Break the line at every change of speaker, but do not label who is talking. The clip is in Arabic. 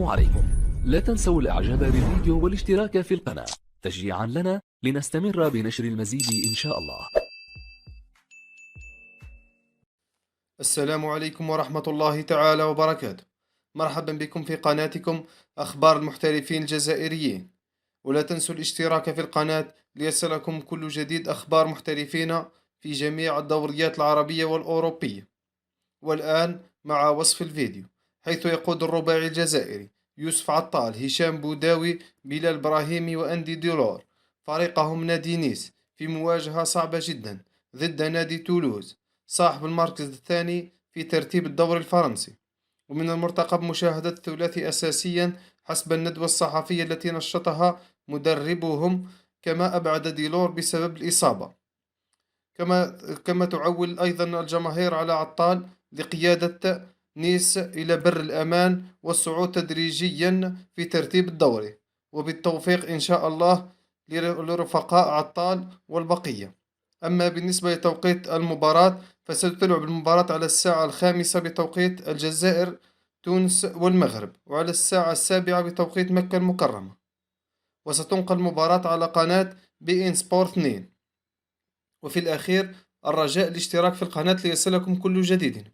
عليكم. لا تنسوا الإعجاب بالفيديو والاشتراك في القناة تشجيعا لنا لنستمر بنشر المزيد إن شاء الله.
السلام عليكم ورحمة الله تعالى وبركاته. مرحبا بكم في قناتكم أخبار المحترفين الجزائريين، ولا تنسوا الاشتراك في القناة ليصلكم كل جديد أخبار محترفين في جميع الدوريات العربية والأوروبية. والآن مع وصف الفيديو، حيث يقود الرباعي الجزائري يوسف عطال، هشام بوداوي، بلال إبراهيمي وأندي ديلور فريقهم نادي نيس في مواجهة صعبة جدا ضد نادي تولوز صاحب المركز الثاني في ترتيب الدوري الفرنسي. ومن المرتقب مشاهدة الثلاثي أساسيا حسب الندوة الصحفية التي نشطها مدربهم، كما أبعد ديلور بسبب الإصابة. كما تعول أيضا الجماهير على عطال لقيادة نيس إلى بر الأمان والصعود تدريجيا في ترتيب الدوري، وبالتوفيق إن شاء الله لرفقاء عطال والبقية. أما بالنسبة لتوقيت المباراة، فستلعب المباراة على الساعة 5 بتوقيت الجزائر، تونس والمغرب، وعلى الساعة 7 بتوقيت مكة المكرمة، وستنقل المباراة على قناة بي إن سبورت 2. وفي الأخير الرجاء الاشتراك في القناة ليصلكم كل جديد.